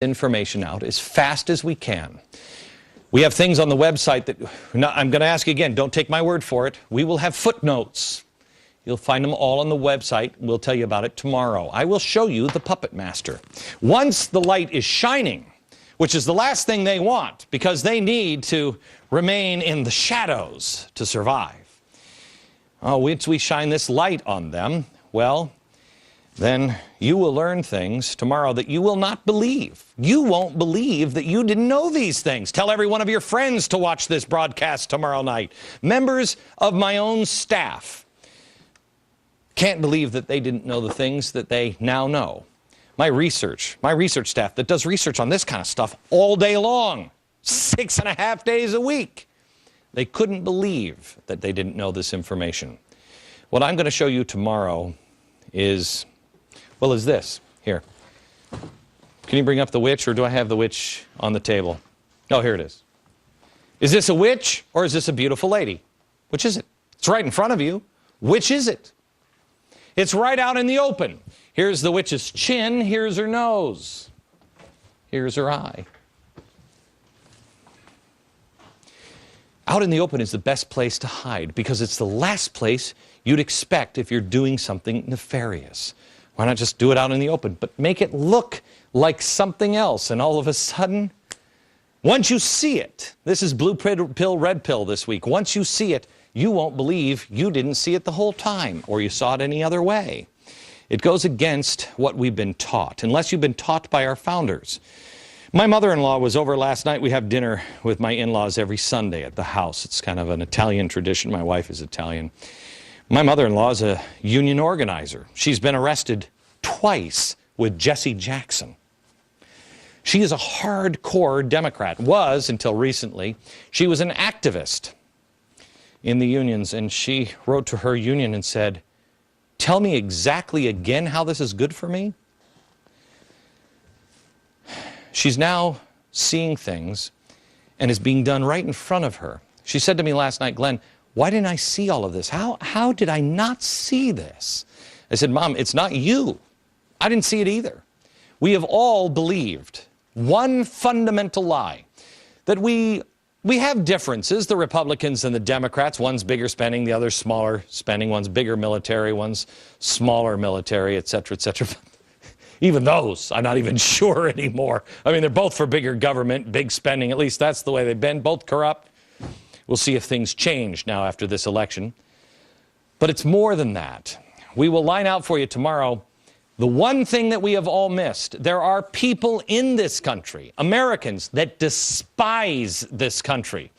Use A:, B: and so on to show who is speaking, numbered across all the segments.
A: information out as fast as we can. We have things on the website that, I'm going to ask you again, don't take my word for it. We will have footnotes. You'll find them all on the website. We'll tell you about it tomorrow. I will show you the Puppet Master. Once the light is shining, which is the last thing they want, because they need to remain in the shadows to survive. Once we shine this light on them, well, then you will learn things tomorrow that you will not believe. You won't believe that you didn't know these things. Tell every one of your friends to watch this broadcast tomorrow night. Members of my own staff can't believe that they didn't know the things that they now know. My research staff that does research on this kind of stuff all day long, 6.5 days a week, they couldn't believe that they didn't know this information. What I'm going to show you tomorrow is this. Here. Can you bring up the witch, or do I have the witch on the table? Oh, here it is. Is this a witch, or is this a beautiful lady? Which is it? It's right in front of you. Which is it? It's right out in the open. Here's the witch's chin. Here's her nose. Here's her eye. Out in the open is the best place to hide, because it's the last place you'd expect if you're doing something nefarious. Why not just do it out in the open, but make it look like something else, and all of a sudden, once you see it, this is blue pill, red pill this week, once you see it, you won't believe you didn't see it the whole time, or you saw it any other way. It goes against what we've been taught, unless you've been taught by our founders. My mother-in-law was over last night. We have dinner with my in-laws every Sunday at the house. It's kind of an Italian tradition. My wife is Italian. My mother-in-law is a union organizer. She's been arrested twice with Jesse Jackson. She is a hardcore Democrat, was until recently. She was an activist in the unions, and she wrote to her union and said, "Tell me exactly again how this is good for me." She's now seeing things, and it's being done right in front of her. She said to me last night, "Glenn, why didn't I see all of this? How did I not see this?" I said, "Mom, it's not you. I didn't see it either." We have all believed one fundamental lie, that we have differences, the Republicans and the Democrats. One's bigger spending, the other's smaller spending. One's bigger military, one's smaller military, et cetera, et cetera. Even those, I'm not even sure anymore. I mean, they're both for bigger government, big spending. At least that's the way they've been, both corrupt. We'll see if things change now after this election. But it's more than that. We will line out for you tomorrow the one thing that we have all missed. There are people in this country, Americans, that despise this country,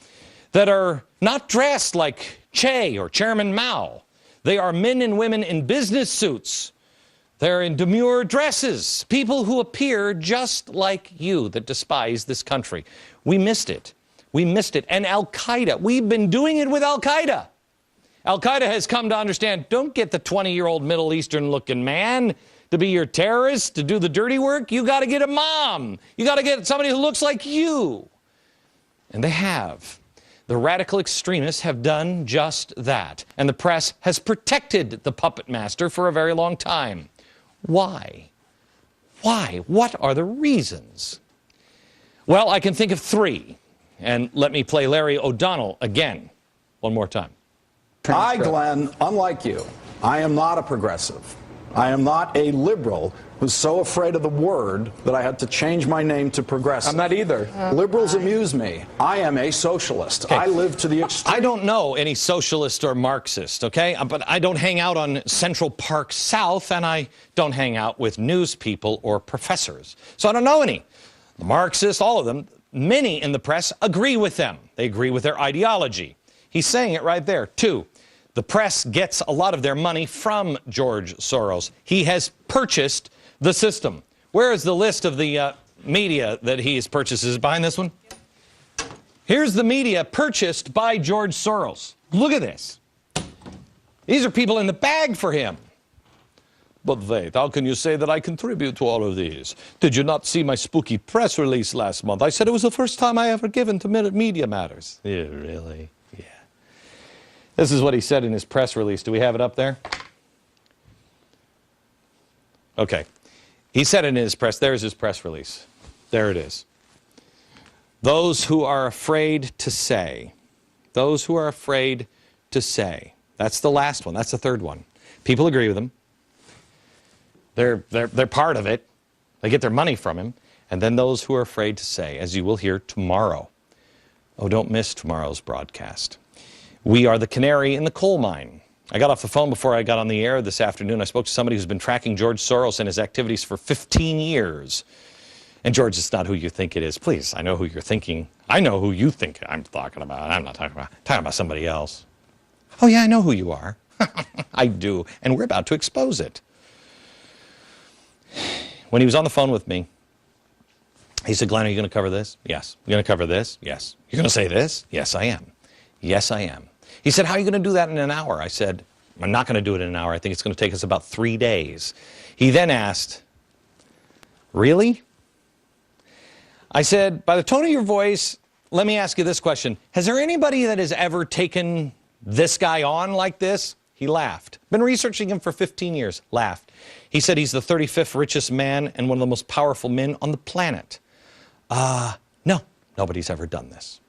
A: that are not dressed like Che or Chairman Mao. They are men and women in business suits. They're in demure dresses, people who appear just like you, that despise this country. We missed it. We missed it. And Al-Qaeda, we've been doing it with Al-Qaeda. Al-Qaeda has come to understand, don't get the 20-year-old Middle Eastern-looking man to be your terrorist, to do the dirty work. You got to get a mom. You got to get somebody who looks like you. And they have. The radical extremists have done just that. And the press has protected the puppet master for a very long time. Why? Why? What are the reasons? Well, I can think of three. And let me play Larry O'Donnell again, one more time.
B: I, Glenn, unlike you, I am not a progressive. I am not a liberal who's so afraid of the word that I had to change my name to progressive.
C: I'm not either.
B: Liberals amuse me. I am a socialist. Okay. I live to the extreme.
A: I don't know any socialist or Marxist, okay? But I don't hang out on Central Park South, and I don't hang out with news people or professors. So I don't know any. The Marxists, all of them, many in the press agree with them. They agree with their ideology. He's saying it right there. Two, the press gets a lot of their money from George Soros. He has purchased the system. Where is the list of the media that he has purchased? Is it behind this one? Here's the media purchased by George Soros. Look at this. These are people in the bag for him. But wait, how can you say that I contribute to all of these? Did you not see my spooky press release last month? I said it was the first time I ever given to Media Matters. Yeah, really? Yeah. This is what he said in his press release. Do we have it up there? Okay. He said in his press, there's his press release. There it is. Those who are afraid to say. Those who are afraid to say. That's the last one. That's the third one. People agree with him. They're part of it. They get their money from him. And then those who are afraid to say, as you will hear tomorrow. Oh, don't miss tomorrow's broadcast. We are the canary in the coal mine. I got off the phone before I got on the air this afternoon. I spoke to somebody who's been tracking George Soros and his activities for 15 years. And George, it's not who you think it is. Please, I know who you're thinking. I know who you think I'm talking about. I'm not talking about somebody else. Oh yeah, I know who you are. I do. And we're about to expose it. When he was on the phone with me, he said, Glenn, are you going to cover this? Yes. You're going to cover this? Yes. You're going to say this? Yes, I am. Yes, I am. He said, how are you going to do that in an hour? I said, I'm not going to do it in an hour. I think it's going to take us about 3 days. He then asked, really? I said, by the tone of your voice, let me ask you this question. Has there anybody that has ever taken this guy on like this? He laughed. Been researching him for 15 years. Laughed. He said he's the 35th richest man and one of the most powerful men on the planet. No, nobody's ever done this.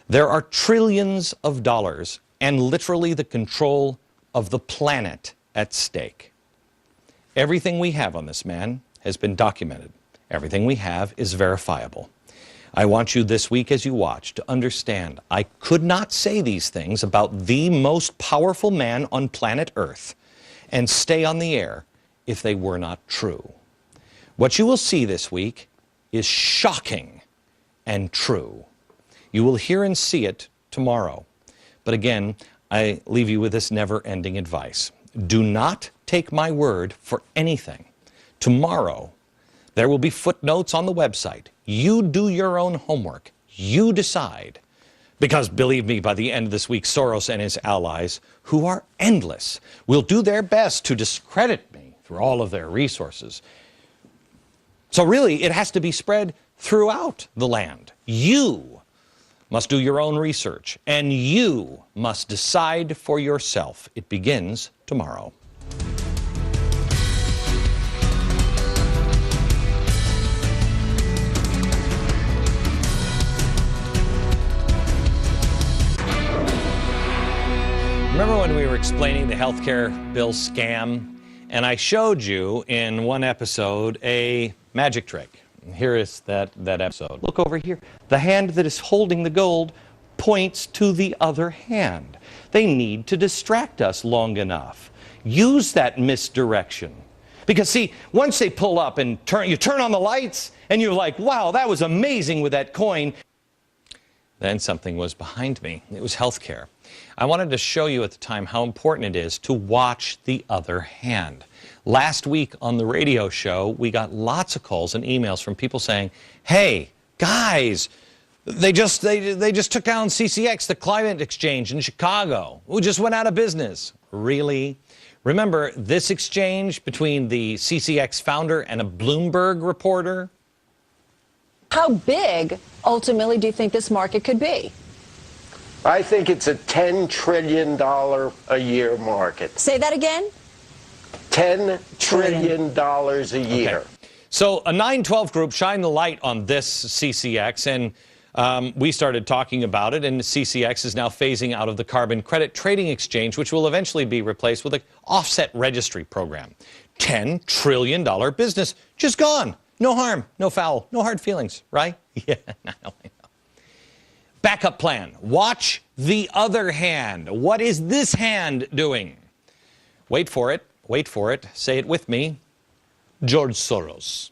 A: There are trillions of dollars and literally the control of the planet at stake. Everything we have on this man has been documented. Everything we have is verifiable. I want you this week as you watch to understand I could not say these things about the most powerful man on planet Earth and stay on the air if they were not true. What you will see this week is shocking and true. You will hear and see it tomorrow. But again, I leave you with this never-ending advice. Do not take my word for anything. Tomorrow, there will be footnotes on the website. You do your own homework. You decide. Because believe me, by the end of this week, Soros and his allies, who are endless, will do their best to discredit me through all of their resources. So really, it has to be spread throughout the land. You must do your own research, and you must decide for yourself. It begins tomorrow. Remember when we were explaining the healthcare bill scam, and I showed you in one episode a magic trick. Here is that episode. Look over here. The hand that is holding the gold points to the other hand. They need to distract us long enough. Use that misdirection. Because see, once they pull up and you turn on the lights, and you're like, wow, that was amazing with that coin. Then something was behind me. It was healthcare. I wanted to show you at the time how important it is to watch the other hand. Last week on the radio show, we got lots of calls and emails from people saying, hey, guys, they just took down CCX, the climate exchange in Chicago. We just went out of business. Really? Remember this exchange between the CCX founder and a Bloomberg reporter?
C: How big, ultimately, do you think this market could be?
D: I think it's a $10 trillion a year market.
C: Say that again?
D: $10 trillion a year.
A: Okay. So a 912 group shined the light on this CCX, and we started talking about it, and CCX is now phasing out of the carbon credit trading exchange, which will eventually be replaced with an offset registry program. $10 trillion business, just gone. No harm, no foul, no hard feelings, right? Yeah, I know. Backup plan. Watch the other hand. What is this hand doing? Wait for it. Wait for it. Say it with me. George Soros.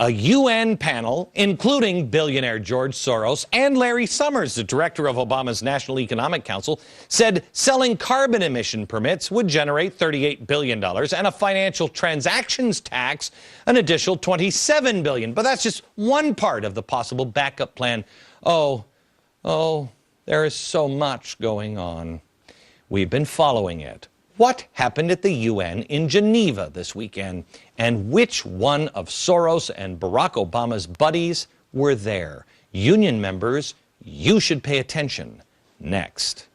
A: A UN panel, including billionaire George Soros and Larry Summers, the director of Obama's National Economic Council, said selling carbon emission permits would generate $38 billion and a financial transactions tax an additional $27 billion. But that's just one part of the possible backup plan. Oh, there is so much going on. We've been following it. What happened at the UN in Geneva this weekend? And which one of Soros and Barack Obama's buddies were there? Union members, you should pay attention. Next.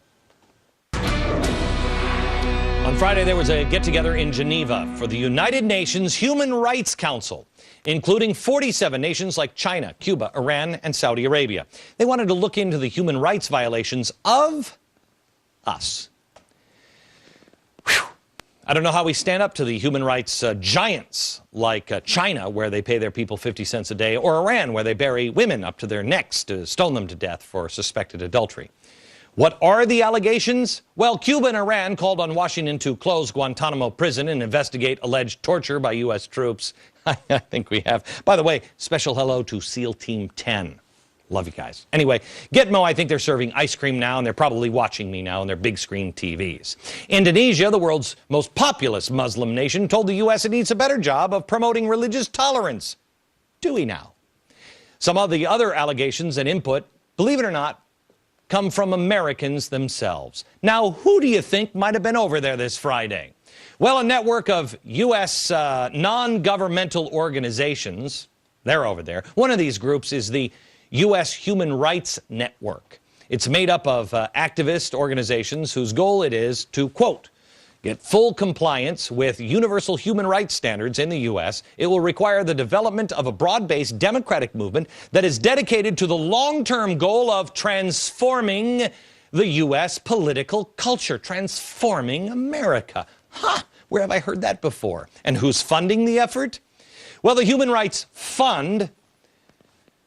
A: On Friday, there was a get-together in Geneva for the United Nations Human Rights Council, including 47 nations like China, Cuba, Iran, and Saudi Arabia. They wanted to look into the human rights violations of us. Whew. I don't know how we stand up to the human rights giants like China, where they pay their people 50 cents a day, or Iran, where they bury women up to their necks to stone them to death for suspected adultery. What are the allegations? Well, Cuba and Iran called on Washington to close Guantanamo prison and investigate alleged torture by U.S. troops. I think we have. By the way, special hello to SEAL Team 10. Love you guys. Anyway, Gitmo, I think they're serving ice cream now, and they're probably watching me now on their big screen TVs. Indonesia, the world's most populous Muslim nation, told the U.S. it needs a better job of promoting religious tolerance. Do we now? Some of the other allegations and input, believe it or not, come from Americans themselves. Now, who do you think might have been over there this Friday? Well, a network of U.S. non-governmental organizations, they're over there. One of these groups is the U.S. Human Rights Network. It's made up of activist organizations whose goal it is to, quote, get full compliance with universal human rights standards in the U.S. It will require the development of a broad-based democratic movement that is dedicated to the long-term goal of transforming the U.S. political culture, transforming America. Ha! Where have I heard that before? And who's funding the effort? Well, the Human Rights Fund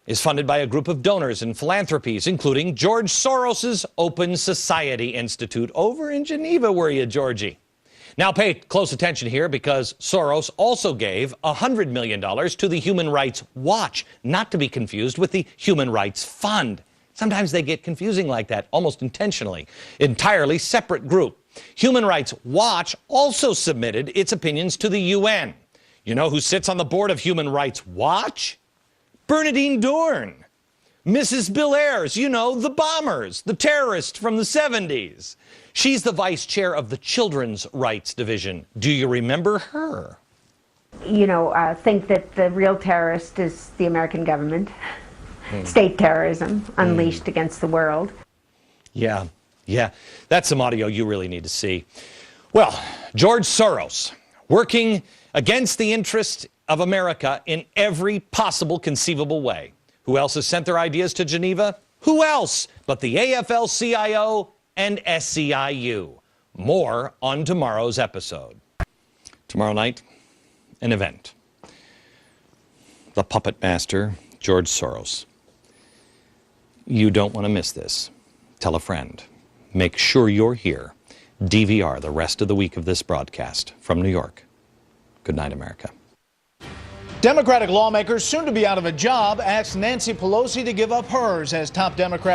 A: is funded by a group of donors and philanthropies, including George Soros's Open Society Institute over in Geneva, were you, Georgie? Now pay close attention here, because Soros also gave $100 million to the Human Rights Watch, not to be confused with the Human Rights Fund. Sometimes they get confusing like that, almost intentionally. Entirely separate group. Human Rights Watch also submitted its opinions to the UN. You know who sits on the board of Human Rights Watch? Bernadine Dorn. Mrs. Bill Ayers, you know, the bombers, the terrorist from the 70s. She's the vice chair of the Children's Rights Division. Do you remember her?
E: You know, think that the real terrorist is the American government. State terrorism unleashed against the world.
A: Yeah. That's some audio you really need to see. Well, George Soros, working against the interest of America in every possible conceivable way. Who else has sent their ideas to Geneva? Who else but the AFL-CIO and SEIU? More on tomorrow's episode. Tomorrow night, an event. The puppet master, George Soros. You don't want to miss this. Tell a friend. Make sure you're here. DVR the rest of the week of this broadcast from New York. Good night, America.
F: Democratic lawmakers soon to be out of a job asked Nancy Pelosi to give up hers as top Democrat.